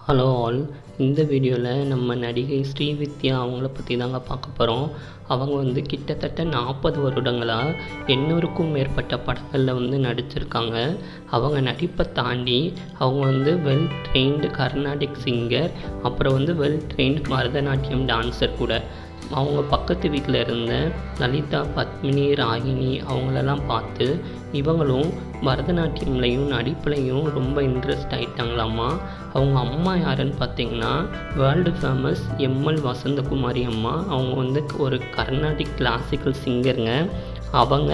Hello all. இந்த வீடியோவில் நம்ம நடிகை ஸ்ரீவித்யா அவங்கள பற்றி தாங்க பார்க்க போகிறோம். அவங்க வந்து கிட்டத்தட்ட 40 வருடங்களாக 800க்கும் மேற்பட்ட படங்களில் நடிச்சிருக்காங்க. அவங்க நடிப்பை தாண்டி அவங்க வெல் ட்ரெயின்டு கர்நாடிக் சிங்கர், அப்புறம் வெல் ட்ரெயின்டு பரதநாட்டியம் டான்ஸர் கூட. அவங்க பக்கத்து வீட்டில் இருந்த லலிதா, பத்மினி, ராகினி அவங்களெல்லாம் பார்த்து இவங்களும் பரதநாட்டியம்லையும் நடிப்புலையும் ரொம்ப இன்ட்ரெஸ்ட் ஆகிட்டாங்களாம்மா. அவங்க அம்மா யாருன்னு பார்த்தீங்கன்னா வேர்ல்டு ஃபேமஸ் எம்எல் வசந்தகுமாரி அம்மா. அவங்க ஒரு கர்நாடிக் கிளாசிக்கல் சிங்கருங்க. அவங்க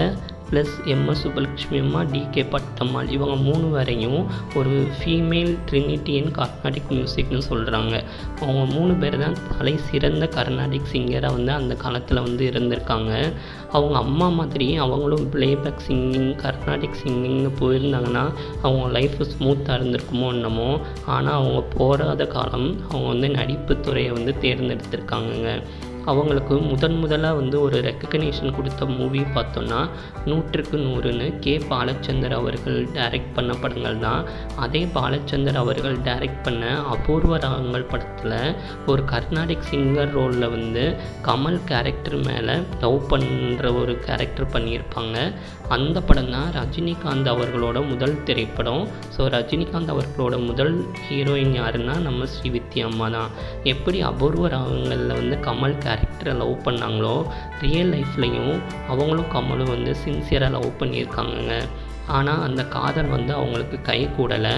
ப்ளஸ் எம்எஸ் சுப்பலக்ஷ்மி அம்மா, டிகே பட்டம்மாள், இவங்க 3 பேரையும் ஒரு ஃபீமேல் ட்ரினிட்டி இன் கர்நாடிக் மியூசிக்னு சொல்கிறாங்க. அவங்க 3 பேர் தான் தலை சிறந்த கர்நாடிக் சிங்கராக அந்த காலத்தில் இருந்திருக்காங்க. அவங்க அம்மா மாதிரி அவங்களும் ப்ளேபேக் சிங்கிங், கர்நாடிக் சிங்கிங்னு போயிருந்தாங்கன்னா அவங்க லைஃப் ஸ்மூத்தாக இருந்திருக்குமோ என்னமோ. ஆனால் அவங்க போராத காலம் அவங்க நடிப்பு துறையை தேர்ந்தெடுத்திருக்காங்கங்க. அவங்களுக்கு முதலாக ஒரு ரெக்கக்னேஷன் கொடுத்த மூவி பார்த்தோன்னா 100க்கு 100ன்னு கே பாலச்சந்தர் அவர்கள் டைரக்ட் பண்ண படங்கள் தான். அதே பாலச்சந்தர் அவர்கள் டைரக்ட் பண்ண அபூர்வ ராகங்கள் படத்தில் ஒரு கர்நாடிக் சிங்கர் ரோலில் கமல் கேரக்டர் மேலே லவ் பண்ணுற ஒரு கேரக்டர் பண்ணியிருப்பாங்க. அந்த படம் தான் ரஜினிகாந்த் அவர்களோட முதல் திரைப்படம். ஸோ ரஜினிகாந்த் அவர்களோட முதல் ஹீரோயின் யாருன்னா நம்ம ஸ்ரீவித்யா அம்மா தான். எப்படி அபூர்வ ராகங்களில் கமல் கேரக்டரை லவ் பண்ணாங்களோ, ரியல் லைஃப்லையும் அவங்களும் கமலும் சின்சியராக லவ் பண்ணியிருக்காங்கங்க. ஆனால் அந்த காதல் அவங்களுக்கு கை கூடலை.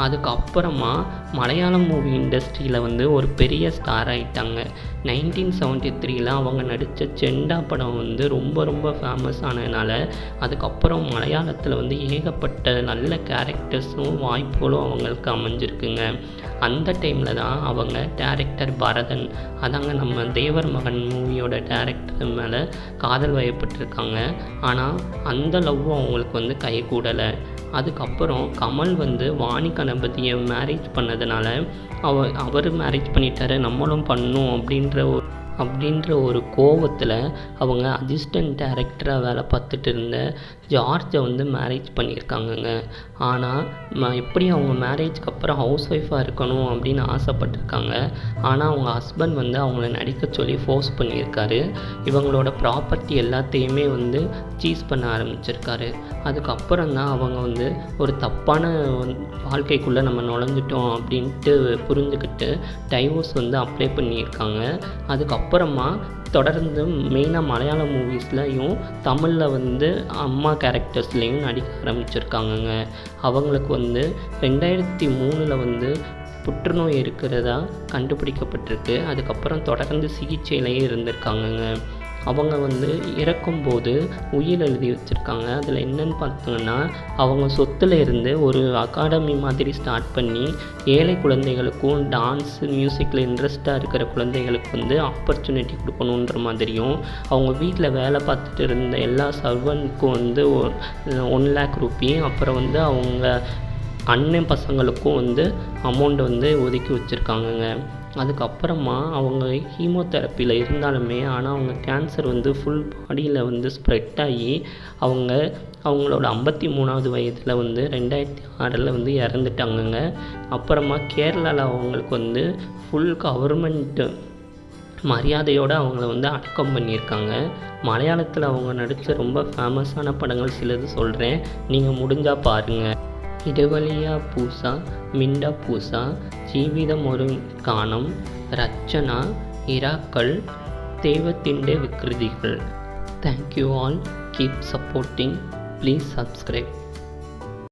அதுக்கப்புறமா மலையாளம் மூவி இண்டஸ்ட்ரியில் ஒரு பெரிய ஸ்டார் ஆகிட்டாங்க. 1973 அவங்க நடித்த செண்டா படம் ரொம்ப ஃபேமஸ் ஆனதுனால அதுக்கப்புறம் மலையாளத்தில் ஏகப்பட்ட நல்ல கேரக்டர்ஸும் வாய்ப்புகளும் அவங்களுக்கு அமைஞ்சிருக்குங்க. அந்த டைமில் தான் அவங்க டேரக்டர் பரதன், அதாங்க நம்ம தேவர் மகன் மூவியோட டேரக்டர் மேலே காதல் வயப்பட்டிருக்காங்க. ஆனால் அந்த லவ்வும் அவங்களுக்கு கை கூடலை. அதுக்கப்புறம் கமல் வாணி கணபதியை மேரேஜ் பண்ணதுனால அவர் மேரேஜ் பண்ணிட்டாரு, நம்மளும் பண்ணணும் அப்படின்ற ஒரு கோவத்தில் அவங்க அசிஸ்டன்ட் டைரக்டராக வேலை பார்த்துட்டு இருந்த ஜார்ஜை மேரேஜ் பண்ணியிருக்காங்கங்க. ஆனால் எப்படி அவங்க மேரேஜ்க்கு அப்புறம் ஹவுஸ் ஒய்ஃபாக இருக்கணும் அப்படின்னு ஆசைப்பட்டிருக்காங்க. ஆனால் அவங்க ஹஸ்பண்ட் அவங்கள நடிக்க சொல்லி ஃபோர்ஸ் பண்ணியிருக்காரு. இவங்களோட ப்ராப்பர்ட்டி எல்லாத்தையுமே சீஸ் பண்ண ஆரம்பிச்சிருக்காரு. அதுக்கப்புறம் தான் அவங்க ஒரு தப்பான வாழ்க்கைக்குள்ளே நம்ம நுழைஞ்சிட்டோம் அப்படின்ட்டு புரிஞ்சுக்கிட்டு டைவோர்ஸ் அப்ளை பண்ணியிருக்காங்க. அதுக்கப்புறமா தொடர்ந்து மெயினாக மலையாள மூவிஸ்லையும் தமிழில் அம்மா கேரக்டர்ஸ்லேயும் நடிக்க ஆரம்பிச்சிருக்காங்கங்க. அவங்களுக்கு 2003 புற்றுநோய் இருக்கிறதா கண்டுபிடிக்கப்பட்டிருக்கு. அதுக்கப்புறம் தொடர்ந்து சிகிச்சையிலேயே இருந்திருக்காங்கங்க. அவங்க இறக்கும்போது உயில் எழுதி வச்சுருக்காங்க. அதில் என்னென்னு பார்த்தோங்கன்னா அவங்க சொத்தில் இருந்து ஒரு அகாடமி மாதிரி ஸ்டார்ட் பண்ணி ஏழை குழந்தைகளுக்கும் டான்ஸ் மியூசிக்கில் இன்ட்ரெஸ்ட்டாக இருக்கிற குழந்தைகளுக்கு ஆப்பர்ச்சுனிட்டி கொடுக்கணுன்ற மாதிரியும், அவங்க வீட்டில் வேலை பார்த்துட்டு இருந்த எல்லா சர்வன்ட்க்கும் 1 lakh ரூபி, அப்புறம் அவங்க அண்ணன் பசங்களுக்கும் அமௌண்ட் ஒதுக்கி வச்சுருக்காங்கங்க. அதுக்கப்புறமா அவங்க ஹீமோதெரப்பியில் இருந்தாலுமே ஆனால் அவங்க கேன்சர் ஃபுல் பாடியில் ஸ்ப்ரெட் ஆகி அவங்களோட 53வது வயதில் 2006 இறந்துட்டாங்கங்க. அப்புறமா கேரளாவில் அவங்களுக்கு ஃபுல் கவர்மெண்ட் மரியாதையோடு அவங்கள அடக்கம் பண்ணியிருக்காங்க. மலையாளத்தில் அவங்க நடித்த ரொம்ப ஃபேமஸான படங்கள் சிலது சொல்கிறேன், நீங்கள் முடிஞ்சால் பாருங்கள். ഇടവലിയ പൂസ, മിണ്ട പൂസ, ജീവിതം ഒരു ഗാനം, രചന, ഇരാക്കൾ, ദൈവത്തിൻ്റെ വികൃതികൾ. Thank you all. Keep supporting. Please subscribe.